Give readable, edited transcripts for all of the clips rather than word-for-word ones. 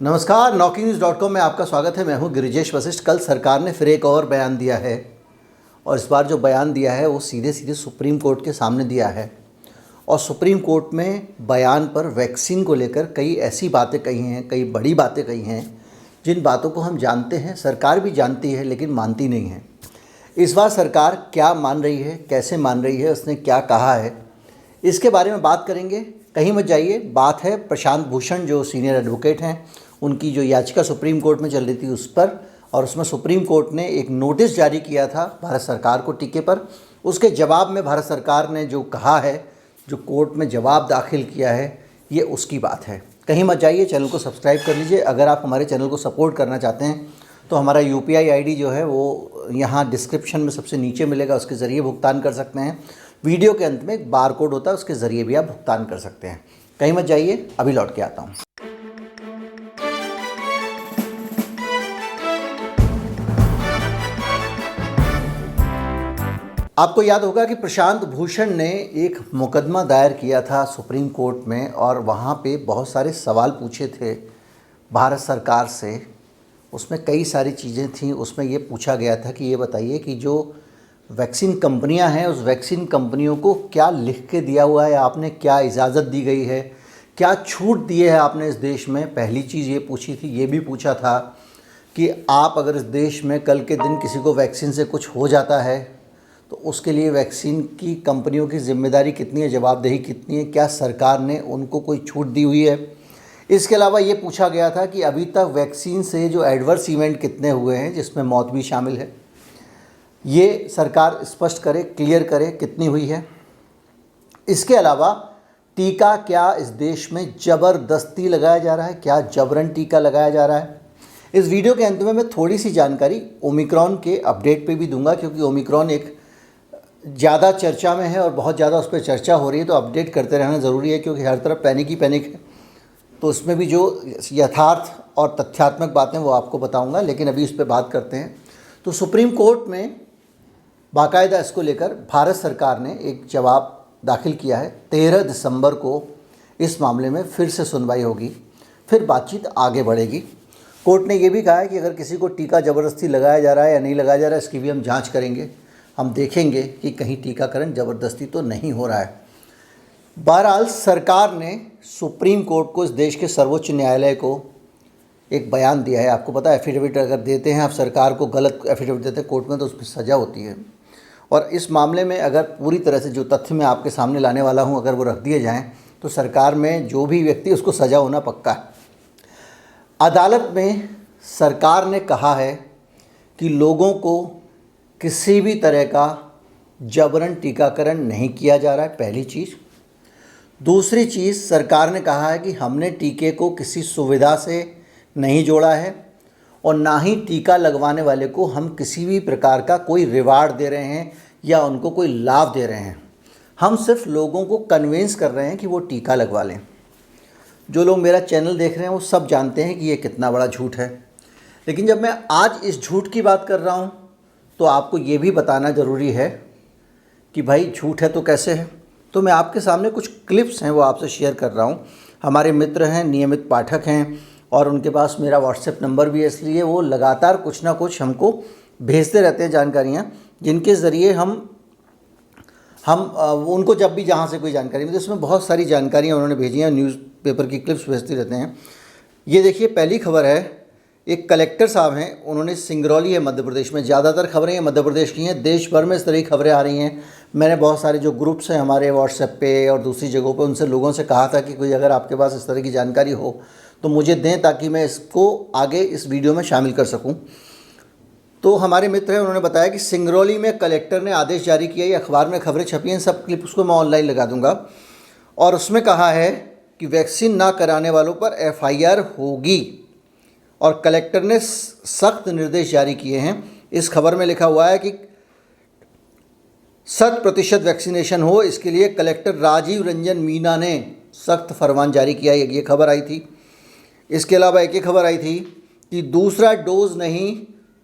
नमस्कार, NokingNews.com में आपका स्वागत है। मैं हूं गिरिजेश वशिष्ठ। कल सरकार ने फिर एक और बयान दिया है और इस बार जो बयान दिया है वो सीधे सीधे सुप्रीम कोर्ट के सामने दिया है। और सुप्रीम कोर्ट में बयान पर वैक्सीन को लेकर कई ऐसी बातें कही हैं, कई बड़ी बातें कही हैं जिन बातों को हम जानते हैं, सरकार भी जानती है लेकिन मानती नहीं है। इस बार सरकार क्या मान रही है, कैसे मान रही है, उसने क्या कहा है, इसके बारे में बात करेंगे। कहीं मत जाइए। बात है प्रशांत भूषण जो सीनियर एडवोकेट हैं, उनकी जो याचिका सुप्रीम कोर्ट में चल रही थी उस पर, और उसमें सुप्रीम कोर्ट ने एक नोटिस जारी किया था भारत सरकार को टीके पर। उसके जवाब में भारत सरकार ने जो कहा है, जो कोर्ट में जवाब दाखिल किया है, ये उसकी बात है। कहीं मत जाइए, चैनल को सब्सक्राइब कर लीजिए। अगर आप हमारे चैनल को सपोर्ट करना चाहते हैं तो हमारा UPI ID जो है वो यहाँ डिस्क्रिप्शन में सबसे नीचे मिलेगा, उसके ज़रिए भुगतान कर सकते हैं। वीडियो के अंत में एक बार कोड होता है, उसके ज़रिए भी आप भुगतान कर सकते हैं। कहीं मत जाइए, अभी लौट के आता हूँ। आपको याद होगा कि प्रशांत भूषण ने एक मुकदमा दायर किया था सुप्रीम कोर्ट में और वहाँ पे बहुत सारे सवाल पूछे थे भारत सरकार से। उसमें कई सारी चीज़ें थीं। उसमें ये पूछा गया था कि ये बताइए कि जो वैक्सीन कंपनियां हैं, उस वैक्सीन कंपनियों को क्या लिख के दिया हुआ है आपने, क्या इजाज़त दी गई है, क्या छूट दी है आपने इस देश में। पहली चीज़ ये पूछी थी। ये भी पूछा था कि आप अगर इस देश में कल के दिन किसी को वैक्सीन से कुछ हो जाता है तो उसके लिए वैक्सीन की कंपनियों की जिम्मेदारी कितनी है, जवाबदेही कितनी है, क्या सरकार ने उनको कोई छूट दी हुई है। इसके अलावा ये पूछा गया था कि अभी तक वैक्सीन से जो एडवर्स इवेंट कितने हुए हैं, जिसमें मौत भी शामिल है, ये सरकार स्पष्ट करे, क्लियर करे कितनी हुई है। इसके अलावा टीका क्या इस देश में ज़बरदस्ती लगाया जा रहा है, क्या जबरन टीका लगाया जा रहा है। इस वीडियो के अंत में मैं थोड़ी सी जानकारी ओमिक्रॉन के अपडेट पे भी दूंगा, क्योंकि ओमिक्रॉन एक ज़्यादा चर्चा में है और बहुत ज़्यादा उस पर चर्चा हो रही है, तो अपडेट करते रहना ज़रूरी है, क्योंकि हर तरफ पैनिक ही पैनिक है। तो उसमें भी जो यथार्थ और तथ्यात्मक बातें वो आपको बताऊंगा, लेकिन अभी उस पर बात करते हैं। तो सुप्रीम कोर्ट में बाकायदा इसको लेकर भारत सरकार ने एक जवाब दाखिल किया है। 13 दिसंबर को इस मामले में फिर से सुनवाई होगी, फिर बातचीत आगे बढ़ेगी। कोर्ट ने ये भी कहा है कि अगर किसी को टीका ज़बरदस्ती लगाया जा रहा है या नहीं लगाया जा रहा है, इसकी भी हम जांच करेंगे। हम देखेंगे कि कहीं टीकाकरण ज़बरदस्ती तो नहीं हो रहा है। बहरहाल सरकार ने सुप्रीम कोर्ट को, इस देश के सर्वोच्च न्यायालय को एक बयान दिया है। आपको पता है, एफिडेविट अगर देते हैं आप सरकार को, गलत एफिडेविट देते हैं कोर्ट में, तो उसमें सज़ा होती है। और इस मामले में अगर पूरी तरह से जो तथ्य मैं आपके सामने लाने वाला हूं, अगर वो रख दिए जाएं तो सरकार में जो भी व्यक्ति, उसको सज़ा होना पक्का है। अदालत में सरकार ने कहा है कि लोगों को किसी भी तरह का जबरन टीकाकरण नहीं किया जा रहा है, पहली चीज़। दूसरी चीज़, सरकार ने कहा है कि हमने टीके को किसी सुविधा से नहीं जोड़ा है और ना ही टीका लगवाने वाले को हम किसी भी प्रकार का कोई रिवार्ड दे रहे हैं या उनको कोई लाभ दे रहे हैं। हम सिर्फ लोगों को कन्विंस कर रहे हैं कि वो टीका लगवा लें। जो लोग मेरा चैनल देख रहे हैं वो सब जानते हैं कि ये कितना बड़ा झूठ है। लेकिन जब मैं आज इस झूठ की बात कर रहा हूँ तो आपको ये भी बताना ज़रूरी है कि भाई झूठ है तो कैसे है। तो मैं आपके सामने कुछ क्लिप्स हैं वो आपसे शेयर कर रहा हूँ। हमारे मित्र हैं, नियमित पाठक हैं और उनके पास मेरा व्हाट्सएप नंबर भी है, इसलिए वो लगातार कुछ ना कुछ हमको भेजते रहते हैं जानकारियाँ, जिनके ज़रिए हम उनको जब भी जहाँ से कोई जानकारी मिलती है, इसमें बहुत सारी जानकारियाँ उन्होंने भेजी हैं। न्यूज़पेपर की क्लिप्स भेजते रहते हैं। ये देखिए, पहली खबर है, एक कलेक्टर साहब हैं, उन्होंने सिंगरौली है मध्य प्रदेश में, ज़्यादातर खबरें ये मध्य प्रदेश की हैं, देश भर में इस तरह की खबरें आ रही हैं। मैंने बहुत सारे जो ग्रुप्स हैं हमारे व्हाट्सएप पे और दूसरी जगहों पे, उनसे लोगों से कहा था कि कोई अगर आपके पास इस तरह की जानकारी हो तो मुझे दें, ताकि मैं इसको आगे इस वीडियो में शामिल कर सकूं। तो हमारे मित्र हैं, उन्होंने बताया कि सिंगरौली में कलेक्टर ने आदेश जारी किया। ये अखबार में खबरें छपी हैं, सब क्लिप उसको मैं ऑनलाइन लगा दूंगा। और उसमें कहा है कि वैक्सीन ना कराने वालों पर FIR होगी और कलेक्टर ने सख्त निर्देश जारी किए हैं। इस खबर में लिखा हुआ है कि 100% वैक्सीनेशन हो, इसके लिए कलेक्टर राजीव रंजन मीना ने सख्त फरमान जारी किया है। ये खबर आई थी। इसके अलावा एक खबर आई थी कि दूसरा डोज नहीं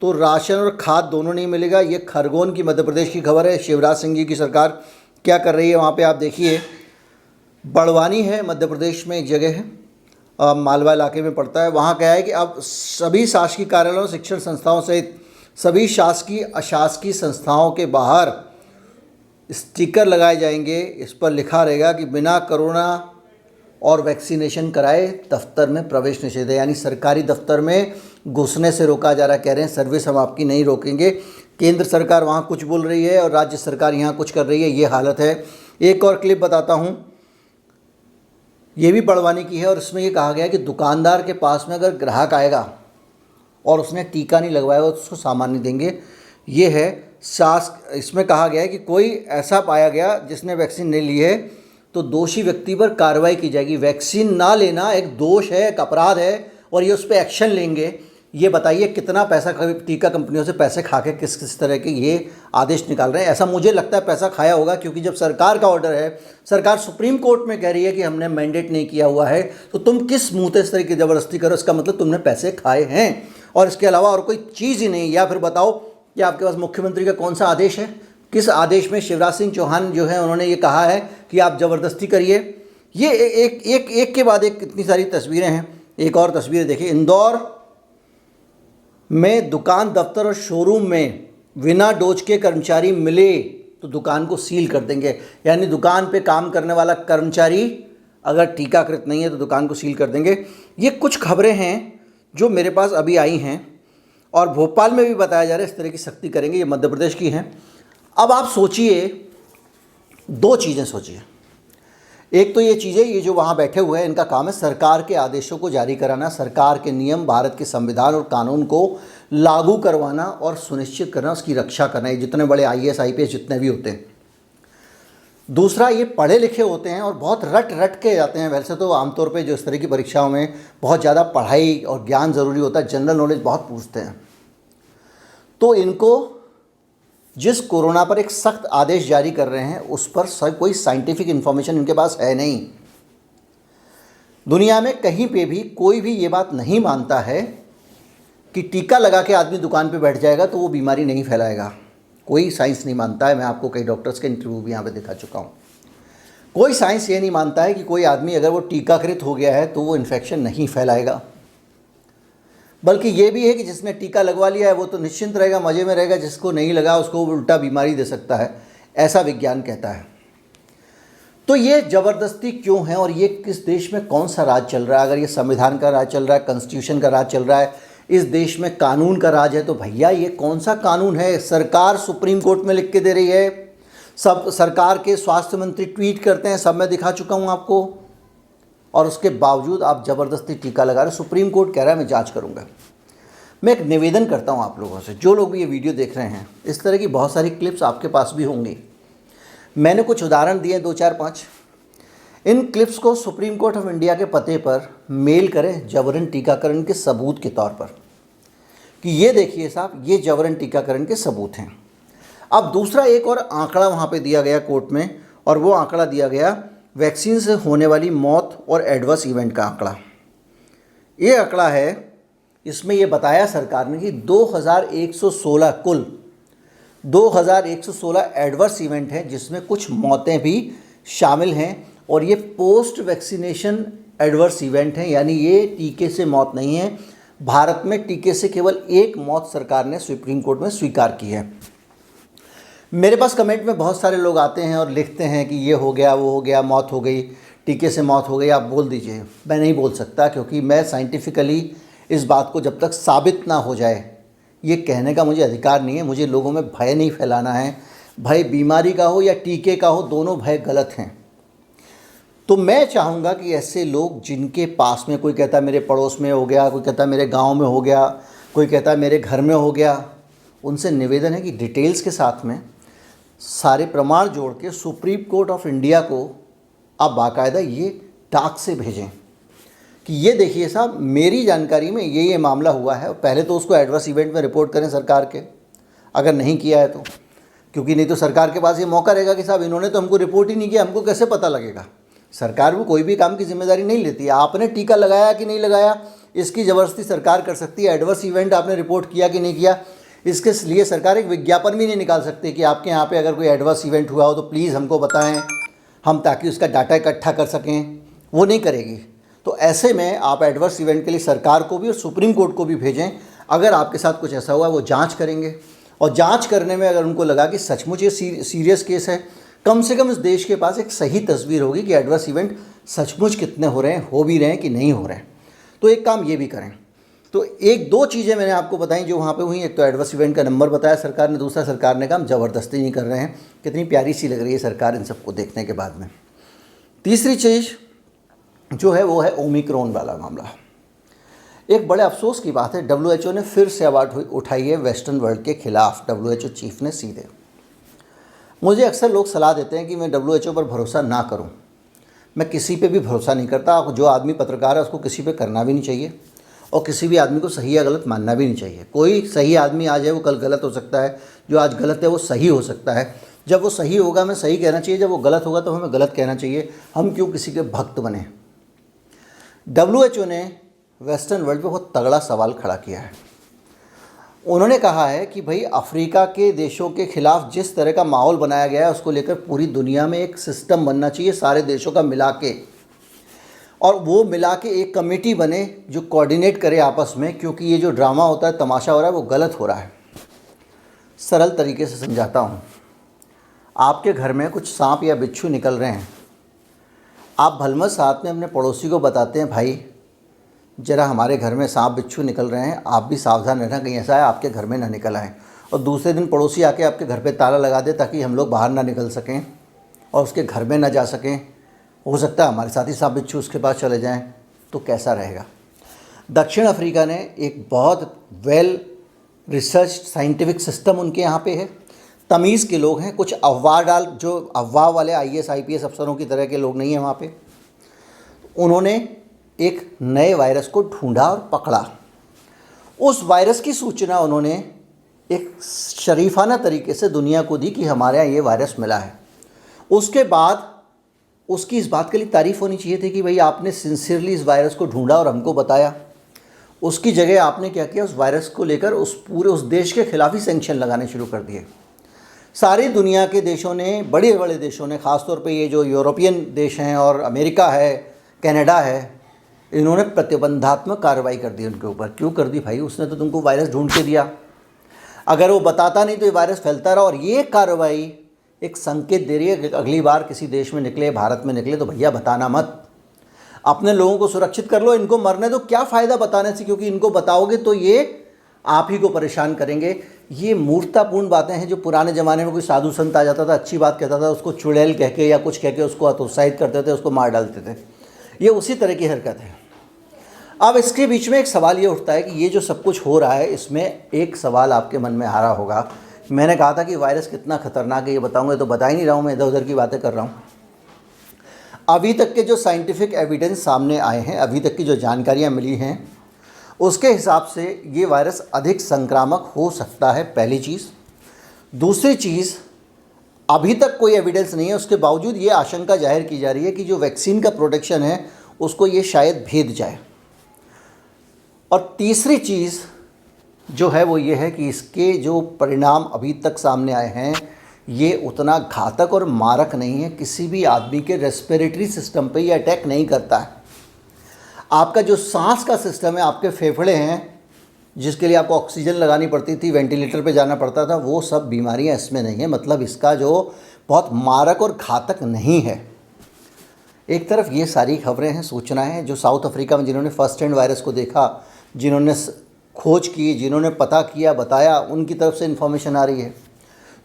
तो राशन और खाद दोनों नहीं मिलेगा। ये खरगोन की मध्य प्रदेश की खबर है। शिवराज सिंह जी की सरकार क्या कर रही है वहाँ पे आप देखिए। बड़वानी है मध्य प्रदेश में, एक जगह है, मालवा इलाके में पड़ता है। वहाँ क्या है कि अब सभी शासकीय कार्यालयों, शिक्षण संस्थाओं सहित सभी शासकीय अशासकीय संस्थाओं के बाहर स्टिकर लगाए जाएंगे। इस पर लिखा रहेगा कि बिना कोरोना और वैक्सीनेशन कराए दफ्तर में प्रवेश निषेध है, यानी सरकारी दफ्तर में घुसने से रोका जा रहा है। कह रहे हैं सर्विस हम आपकी नहीं रोकेंगे। केंद्र सरकार वहाँ कुछ बोल रही है और राज्य सरकार यहाँ कुछ कर रही है, ये हालत है। एक और क्लिप बताता हूँ, ये भी बड़वानी की है और इसमें ये कहा गया है कि दुकानदार के पास में अगर ग्राहक आएगा और उसने टीका नहीं लगवाया तो उसको सामान नहीं देंगे। ये है इसमें कहा गया है कि कोई ऐसा पाया गया जिसने वैक्सीन नहीं ली है तो दोषी व्यक्ति पर कार्रवाई की जाएगी। वैक्सीन ना लेना एक दोष है, एक अपराध है और ये उस पर एक्शन लेंगे। ये बताइए कितना पैसा टीका कंपनियों से पैसे खा के किस किस तरह के ये आदेश निकाल रहे हैं। ऐसा मुझे लगता है पैसा खाया होगा, क्योंकि जब सरकार का ऑर्डर है, सरकार सुप्रीम कोर्ट में कह रही है कि हमने मैंडेट नहीं किया हुआ है, तो तुम किस मुँह से इस तरह की ज़बरदस्ती करो? इसका मतलब तुमने पैसे खाए हैं और इसके अलावा और कोई चीज़ ही नहीं। या फिर बताओ कि आपके पास मुख्यमंत्री का कौन सा आदेश है? किस आदेश में शिवराज सिंह चौहान जो है उन्होंने ये कहा है कि आप ज़बरदस्ती करिए? ये एक के बाद एक कितनी सारी तस्वीरें हैं। एक और तस्वीर देखिए, इंदौर में दुकान, दफ्तर और शोरूम में बिना डोज के कर्मचारी मिले तो दुकान को सील कर देंगे। यानी दुकान पे काम करने वाला कर्मचारी अगर टीकाकृत नहीं है तो दुकान को सील कर देंगे। ये कुछ खबरें हैं जो मेरे पास अभी आई हैं और भोपाल में भी बताया जा रहा है इस तरह की सख्ती करेंगे। ये मध्य प्रदेश की हैं। अब आप सोचिए, दो चीज़ें सोचिए। एक तो ये चीज़ें, ये जो वहाँ बैठे हुए हैं इनका काम है सरकार के आदेशों को जारी कराना, सरकार के नियम, भारत के संविधान और कानून को लागू करवाना और सुनिश्चित करना, उसकी रक्षा करना। ये जितने बड़े IAS IPS जितने भी होते हैं। दूसरा, ये पढ़े लिखे होते हैं और बहुत रट के जाते हैं। वैसे तो आमतौर पे जो इस तरह की परीक्षाओं में बहुत ज़्यादा पढ़ाई और ज्ञान ज़रूरी होता है, जनरल नॉलेज बहुत पूछते हैं। तो इनको जिस कोरोना पर एक सख्त आदेश जारी कर रहे हैं उस पर कोई साइंटिफिक इन्फॉर्मेशन इनके पास है नहीं। दुनिया में कहीं पे भी कोई भी ये बात नहीं मानता है कि टीका लगा के आदमी दुकान पे बैठ जाएगा तो वो बीमारी नहीं फैलाएगा। कोई साइंस नहीं मानता है। मैं आपको कई डॉक्टर्स के इंटरव्यू भी यहाँ पे दिखा चुका हूँ। कोई साइंस ये नहीं मानता है कि कोई आदमी अगर वो टीकाकृत हो गया है तो वो इन्फेक्शन नहीं फैलाएगा। बल्कि ये भी है कि जिसने टीका लगवा लिया है वो तो निश्चिंत रहेगा, मज़े में रहेगा। जिसको नहीं लगा उसको उल्टा बीमारी दे सकता है, ऐसा विज्ञान कहता है। तो ये ज़बरदस्ती क्यों है और ये किस देश में कौन सा राज चल रहा है? अगर ये संविधान का राज चल रहा है, कॉन्स्टिट्यूशन का राज चल रहा है, इस देश में कानून का राज है, तो भैया ये कौन सा कानून है? सरकार सुप्रीम कोर्ट में लिख के दे रही है, सब सरकार के स्वास्थ्य मंत्री ट्वीट करते हैं, सब मैं दिखा चुका हूँ आपको, और उसके बावजूद आप ज़बरदस्ती टीका लगा रहे। सुप्रीम कोर्ट कह रहा है मैं जांच करूंगा। मैं एक निवेदन करता हूं आप लोगों से, जो लोग भी ये वीडियो देख रहे हैं, इस तरह की बहुत सारी क्लिप्स आपके पास भी होंगी। मैंने कुछ उदाहरण दिए 2 4 5। इन क्लिप्स को सुप्रीम कोर्ट ऑफ इंडिया के पते पर मेल करें जबरन टीकाकरण के सबूत के तौर पर कि ये देखिए साहब, ये जबरन टीकाकरण के सबूत हैं। अब दूसरा एक और आंकड़ा वहाँ पे दिया गया कोर्ट में, और वो आंकड़ा दिया गया वैक्सीन से होने वाली मौत और एडवर्स इवेंट का आंकड़ा। ये आंकड़ा है, इसमें ये बताया सरकार ने कि 2116 कुल 2116 एडवर्स इवेंट हैं, जिसमें कुछ मौतें भी शामिल हैं। और ये पोस्ट वैक्सीनेशन एडवर्स इवेंट हैं, यानी ये टीके से मौत नहीं है। भारत में टीके से केवल एक मौत सरकार ने सुप्रीम कोर्ट में स्वीकार की है। मेरे पास कमेंट में बहुत सारे लोग आते हैं और लिखते हैं कि ये हो गया, वो हो गया, मौत हो गई, टीके से मौत हो गई। आप बोल दीजिए, मैं नहीं बोल सकता, क्योंकि मैं साइंटिफिकली इस बात को जब तक साबित ना हो जाए ये कहने का मुझे अधिकार नहीं है। मुझे लोगों में भय नहीं फैलाना है। भय बीमारी का हो या टीके का हो, दोनों भय गलत हैं। तो मैं चाहूँगा कि ऐसे लोग जिनके पास में, कोई कहता है मेरे पड़ोस में हो गया, कोई कहता है मेरे गांव में हो गया, कोई कहता है मेरे घर में हो गया, उनसे निवेदन है कि डिटेल्स के साथ में सारे प्रमाण जोड़ के सुप्रीम कोर्ट ऑफ इंडिया को आप बाकायदा ये डाक से भेजें कि ये देखिए साहब, मेरी जानकारी में ये मामला हुआ है। पहले तो उसको एडवर्स इवेंट में रिपोर्ट करें सरकार के, अगर नहीं किया है तो, क्योंकि नहीं तो सरकार के पास ये मौका रहेगा कि साहब इन्होंने तो हमको रिपोर्ट ही नहीं किया, हमको कैसे पता लगेगा। सरकार भी कोई भी काम की जिम्मेदारी नहीं लेती है। आपने टीका लगाया कि नहीं लगाया, इसकी ज़बरदस्ती सरकार कर सकती है। एडवर्स इवेंट आपने रिपोर्ट किया कि नहीं किया, इसके लिए सरकार एक विज्ञापन भी नहीं निकाल सकती कि आपके यहाँ पे अगर कोई एडवर्स इवेंट हुआ हो तो प्लीज़ हमको बताएं, हम ताकि उसका डाटा इकट्ठा कर सकें। वो नहीं करेगी। तो ऐसे में आप एडवर्स इवेंट के लिए सरकार को भी और सुप्रीम कोर्ट को भी भेजें। अगर आपके साथ कुछ ऐसा हुआ वो जांच करेंगे, और जांच करने में अगर उनको लगा कि सचमुच ये सीरियस केस है, कम से कम इस देश के पास एक सही तस्वीर होगी कि एडवर्स इवेंट सचमुच कितने हो रहे हैं, हो भी रहे हैं कि नहीं हो रहे हैं। तो एक काम ये भी करें। तो एक दो चीज़ें मैंने आपको बताई जो वहाँ पे हुई। एक तो एडवर्स इवेंट का नंबर बताया सरकार ने, दूसरा सरकार ने कहा हम ज़बरदस्ती नहीं कर रहे हैं। कितनी प्यारी सी लग रही है सरकार इन सबको देखने के बाद में। तीसरी चीज़ जो है वो है ओमिक्रॉन वाला मामला। एक बड़े अफसोस की बात है, WHO ने फिर से आवाज़ उठाई है वेस्टर्न वर्ल्ड के खिलाफ। WHO चीफ ने सीधे, मुझे अक्सर लोग सलाह देते हैं कि मैं WHO पर भरोसा ना करूं। मैं किसी पे भी भरोसा नहीं करता। जो आदमी पत्रकार है उसको किसी पे करना भी नहीं चाहिए, और किसी भी आदमी को सही या गलत मानना भी नहीं चाहिए। कोई सही आदमी आज है वो कल गलत हो सकता है, जो आज गलत है वो सही हो सकता है। जब वो सही होगा हमें सही कहना चाहिए, जब वो गलत होगा तो हमें गलत कहना चाहिए। हम क्यों किसी के भक्त बने। WHO ने वेस्टर्न वर्ल्ड पे बहुत तगड़ा सवाल खड़ा किया है। उन्होंने कहा है कि भाई अफ्रीका के देशों के खिलाफ जिस तरह का माहौल बनाया गया है उसको लेकर पूरी दुनिया में एक सिस्टम बनना चाहिए सारे देशों का मिला के, और वो मिला के एक कमेटी बने जो कोऑर्डिनेट करे आपस में, क्योंकि ये जो ड्रामा होता है, तमाशा हो रहा है, वो गलत हो रहा है। सरल तरीके से समझाता हूँ। आपके घर में कुछ सांप या बिच्छू निकल रहे हैं, आप भलमत साथ में अपने पड़ोसी को बताते हैं भाई ज़रा हमारे घर में सांप बिच्छू निकल रहे हैं, आप भी सावधान रहना कहीं ऐसा है आपके घर में ना निकल आए। और दूसरे दिन पड़ोसी आके आपके घर पे ताला लगा दे ताकि हम लोग बाहर ना निकल सकें और उसके घर में ना जा सकें। हो सकता है हमारे साथ ही सांप बिच्छू उसके पास चले जाएं, तो कैसा रहेगा। दक्षिण अफ्रीका ने एक बहुत वेल रिसर्च साइंटिफिक सिस्टम उनके यहाँ पे है। तमीज़ के लोग हैं, कुछ अफवाह वाले IAS IPS अफसरों की तरह के लोग नहीं हैं वहाँ पे। उन्होंने एक नए वायरस को ढूंढा और पकड़ा। उस वायरस की सूचना उन्होंने एक शरीफाना तरीके से दुनिया को दी कि हमारे यहाँ ये वायरस मिला है। उसके बाद उसकी इस बात के लिए तारीफ़ होनी चाहिए थी कि भाई आपने सिंसियरली इस वायरस को ढूंढा और हमको बताया। उसकी जगह आपने क्या किया, उस वायरस को लेकर उस देश के खिलाफ ही सैंक्शन लगाने शुरू कर दिए। सारी दुनिया के देशों ने, बड़े बड़े देशों ने, ख़ासतौर पे ये जो यूरोपियन देश हैं और अमेरिका है, कनाडा है, इन्होंने प्रतिबंधात्मक कार्रवाई कर दी उनके ऊपर। क्यों कर दी भाई, उसने तो तुमको वायरस ढूंढ के दिया। अगर वो बताता नहीं तो ये वायरस फैलता रहा। और ये कार्रवाई एक संकेत दे रही है कि अगली बार किसी देश में निकले, भारत में निकले, तो भैया बताना मत, अपने लोगों को सुरक्षित कर लो। इनको मरने दो, क्या फ़ायदा बताने से, क्योंकि इनको बताओगे तो ये आप ही को परेशान करेंगे। ये मूर्खतापूर्ण बातें हैं जो पुराने ज़माने में कोई साधु संत आ जाता था, अच्छी बात कहता था, उसको चुड़ैल कह के या कुछ कह के उसको हतोत्साहित करते थे, उसको मार डालते थे। ये उसी तरह की हरकत है। अब इसके बीच में एक सवाल ये उठता है कि ये जो सब कुछ हो रहा है, इसमें एक सवाल आपके मन में आ रहा होगा। मैंने कहा था कि वायरस कितना खतरनाक है ये बताऊंगा, तो बता ही नहीं रहा हूँ, मैं इधर उधर की बातें कर रहा हूँ। अभी तक के जो साइंटिफिक एविडेंस सामने आए हैं, अभी तक की जो जानकारियाँ मिली हैं, उसके हिसाब से ये वायरस अधिक संक्रामक हो सकता है, पहली चीज़। दूसरी चीज़, अभी तक कोई एविडेंस नहीं है, उसके बावजूद ये आशंका जाहिर की जा रही है कि जो वैक्सीन का प्रोटेक्शन है उसको ये शायद भेद जाए। और तीसरी चीज़ जो है वो ये है कि इसके जो परिणाम अभी तक सामने आए हैं ये उतना घातक और मारक नहीं है, किसी भी आदमी के रेस्पिरेटरी सिस्टम पे ये अटैक नहीं करता है। आपका जो सांस का सिस्टम है, आपके फेफड़े हैं जिसके लिए आपको ऑक्सीजन लगानी पड़ती थी, वेंटिलेटर पे जाना पड़ता था, वो सब बीमारियां इसमें नहीं है। मतलब इसका जो बहुत मारक और घातक नहीं है। एक तरफ ये सारी खबरें हैं, सूचनाएं हैं जो साउथ अफ्रीका में जिन्होंने फर्स्ट हैंड वायरस को देखा, जिन्होंने खोज की, जिन्होंने पता किया, बताया, उनकी तरफ से इन्फॉर्मेशन आ रही है।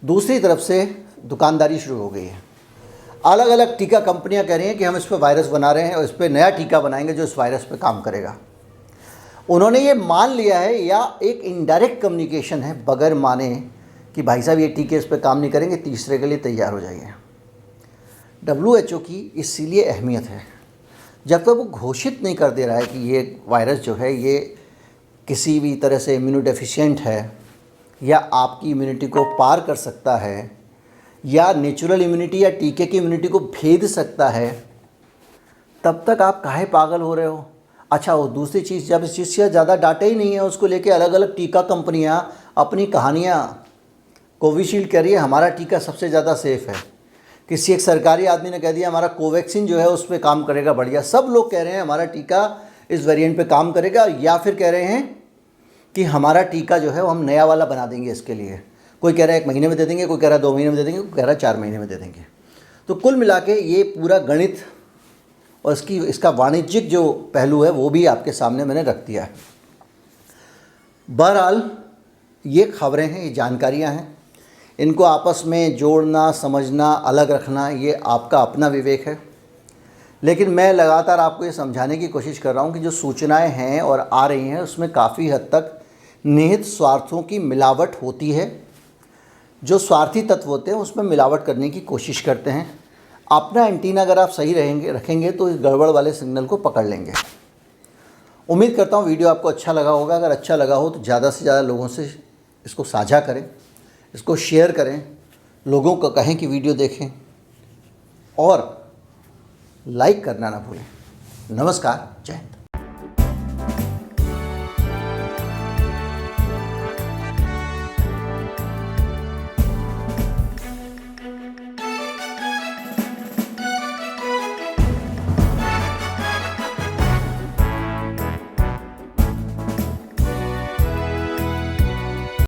दूसरी तरफ से दुकानदारी शुरू हो गई है। अलग अलग टीका कंपनियां कह रही हैं कि हम इस पर वायरस बना रहे हैं और इस पर नया टीका बनाएंगे जो इस वायरस पे काम करेगा। उन्होंने ये मान लिया है, या एक इनडायरेक्ट कम्युनिकेशन है बगैर माने कि भाई साहब ये टीके इस पर काम नहीं करेंगे, तीसरे के लिए तैयार हो जाइए। WHO की इसीलिए अहमियत है, जब तक वो घोषित नहीं कर दे रहा है कि ये वायरस जो है ये किसी भी तरह से इम्यूनोडेफिशिएंट है या आपकी इम्यूनिटी को पार कर सकता है या नेचुरल इम्यूनिटी या टीके की इम्यूनिटी को भेद सकता है, तब तक आप काहे पागल हो रहे हो। अच्छा, वो दूसरी चीज़, जब इस चीज़ से ज़्यादा डाटा ही नहीं है, उसको लेके अलग अलग टीका कंपनियां अपनी कहानियां, कोविशील्ड कह रही है हमारा टीका सबसे ज़्यादा सेफ़ है, किसी एक सरकारी आदमी ने कह दिया हमारा कोवैक्सीन जो है उस पर काम करेगा बढ़िया। सब लोग कह रहे हैं हमारा टीका इस वेरिएंट पे काम करेगा, या फिर कह रहे हैं कि हमारा टीका जो है वो हम नया वाला बना देंगे इसके लिए। कोई कह रहा है 1 महीने में दे देंगे, कोई कह रहा है 2 महीने में दे देंगे, कोई कह रहा है 4 महीने में दे देंगे। तो कुल मिला के ये पूरा गणित और इसका वाणिज्यिक जो पहलू है वो भी आपके सामने मैंने रख दिया है। बहरहाल ये खबरें हैं, ये जानकारियां हैं, इनको आपस में जोड़ना, समझना, अलग रखना ये आपका अपना विवेक है। लेकिन मैं लगातार आपको ये समझाने की कोशिश कर रहा हूँ कि जो सूचनाएं हैं और आ रही हैं उसमें काफ़ी हद तक निहित स्वार्थों की मिलावट होती है। जो स्वार्थी तत्व होते हैं उसमें मिलावट करने की कोशिश करते हैं। अपना एंटीना अगर आप सही रखेंगे तो इस गड़बड़ वाले सिग्नल को पकड़ लेंगे। उम्मीद करता हूँ वीडियो आपको अच्छा लगा होगा। अगर अच्छा लगा हो तो ज़्यादा से ज़्यादा लोगों से इसको साझा करें, इसको शेयर करें, लोगों को कहें कि वीडियो देखें और लाइक करना ना भूलें। नमस्कार, जय हिंद।